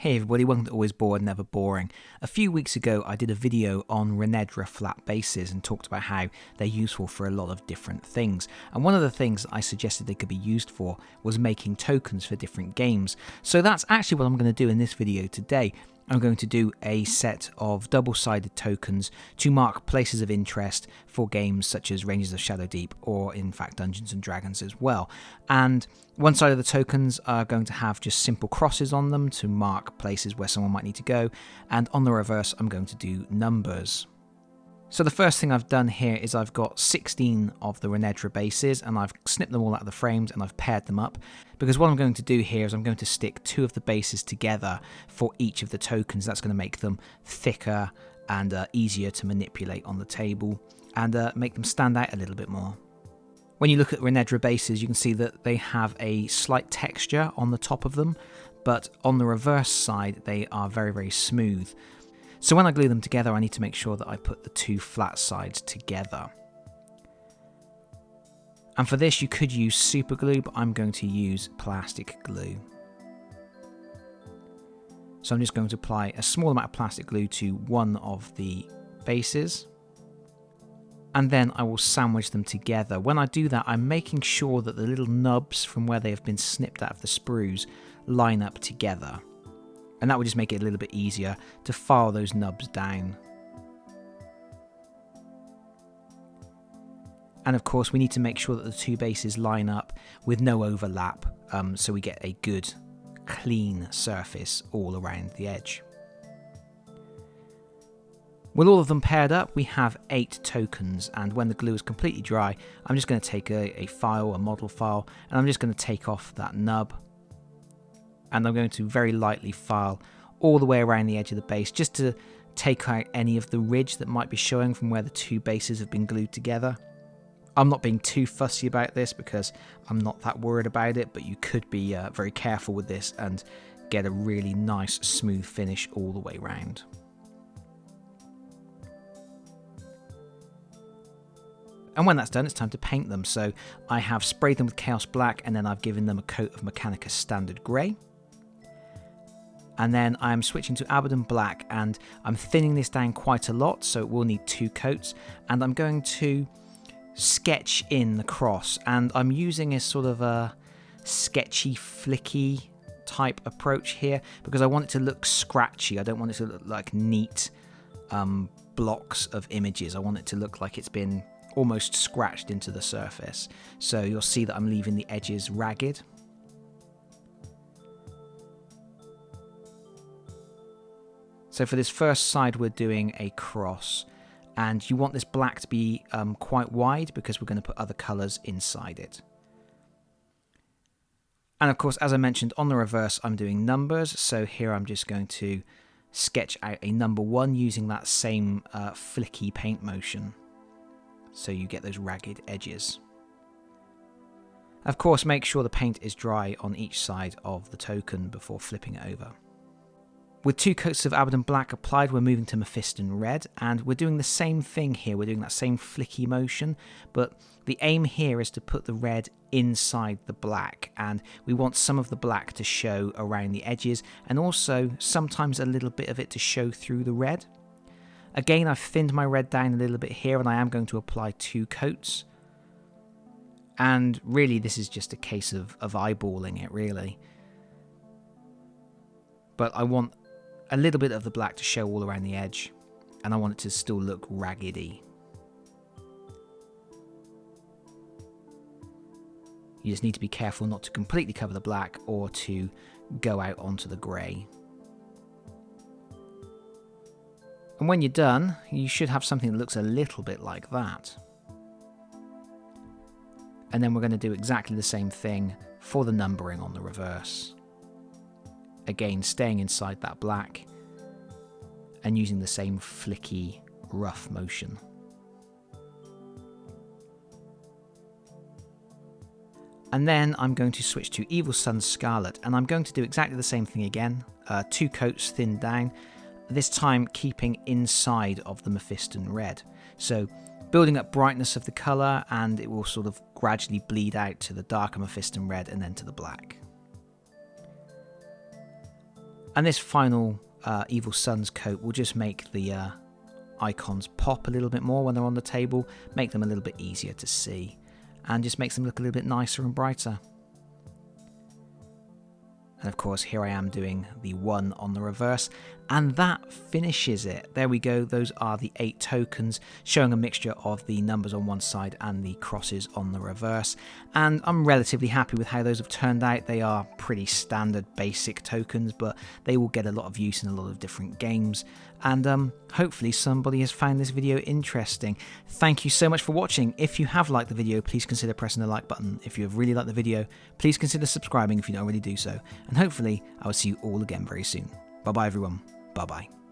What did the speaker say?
Hey everybody, welcome to Always Bored, Never Boring. A few weeks ago I did a video on Renedra flat bases and talked about how they're useful for a lot of different things. And one of the things I suggested they could be used for was making tokens for different games. So that's actually what I'm going to do in this video today. I'm going to do a set of double-sided tokens to mark places of interest for games such as Rangers of Shadow Deep or in fact Dungeons and Dragons as well. And one side of the tokens are going to have just simple crosses on them to mark places where someone might need to go, and on the reverse I'm going to do numbers. So the first thing I've done here is I've got 16 of the Renedra bases and I've snipped them all out of the frames and I've paired them up, because what I'm going to do here is I'm going to stick two of the bases together for each of the tokens. That's going to make them thicker and easier to manipulate on the table and make them stand out a little bit more. When you look at Renedra bases, you can see that they have a slight texture on the top of them, but on the reverse side they are very, very smooth. So when I glue them together, I need to make sure that I put the two flat sides together. And for this, you could use super glue, but I'm going to use plastic glue. So I'm just going to apply a small amount of plastic glue to one of the bases. And then I will sandwich them together. When I do that, I'm making sure that the little nubs from where they have been snipped out of the sprues line up together. And that will just make it a little bit easier to file those nubs down. And of course we need to make sure that the two bases line up with no overlap, so we get a good clean surface all around the edge. With all of them paired up, we have 8 tokens, and when the glue is completely dry, I'm just going to take a file, a model file, and I'm just going to take off that nub. And I'm going to very lightly file all the way around the edge of the base just to take out any of the ridge that might be showing from where the two bases have been glued together. I'm not being too fussy about this because I'm not that worried about it, but you could be very careful with this and get a really nice smooth finish all the way around. And when that's done, it's time to paint them. So I have sprayed them with Chaos Black and then I've given them a coat of Mechanicus Standard Grey. And then I'm switching to Abaddon Black and I'm thinning this down quite a lot, so it will need 2 coats. And I'm going to sketch in the cross, and I'm using a sort of a sketchy, flicky type approach here because I want it to look scratchy. I don't want it to look like neat blocks of images. I want it to look like it's been almost scratched into the surface. So you'll see that I'm leaving the edges ragged. So for this first side we're doing a cross, and you want this black to be quite wide because we're going to put other colours inside it. And of course, as I mentioned, on the reverse I'm doing numbers, so here I'm just going to sketch out a number 1 using that same flicky paint motion, so you get those ragged edges. Of course, make sure the paint is dry on each side of the token before flipping it over. With 2 coats of Abaddon Black applied, we're moving to Mephiston Red, and we're doing the same thing here. We're doing that same flicky motion, but the aim here is to put the red inside the black, and we want some of the black to show around the edges, and also sometimes a little bit of it to show through the red. Again, I've thinned my red down a little bit here, and I am going to apply 2 coats. And really, this is just a case of eyeballing it, really. But I want a little bit of the black to show all around the edge, and I want it to still look raggedy. You just need to be careful not to completely cover the black or to go out onto the grey. And when you're done, you should have something that looks a little bit like that. And then we're going to do exactly the same thing for the numbering on the reverse. Again, staying inside that black and using the same flicky, rough motion. And then I'm going to switch to Evil Sun Scarlet, and I'm going to do exactly the same thing again. 2 coats thinned down, this time keeping inside of the Mephiston Red. So building up brightness of the colour, and it will sort of gradually bleed out to the darker Mephiston Red and then to the black. And this final Evil Sun's coat will just make the icons pop a little bit more when they're on the table, make them a little bit easier to see, and just makes them look a little bit nicer and brighter. And of course, here I am doing the 1 on the reverse, and that finishes it. There we go. Those are the 8 tokens, showing a mixture of the numbers on one side and the crosses on the reverse. And I'm relatively happy with how those have turned out. They are pretty standard basic tokens, but they will get a lot of use in a lot of different games. And hopefully somebody has found this video interesting. Thank you so much for watching. If you have liked the video, please consider pressing the like button. If you have really liked the video, please consider subscribing if you don't already do so. And hopefully I will see you all again very soon. Bye bye everyone. Bye bye.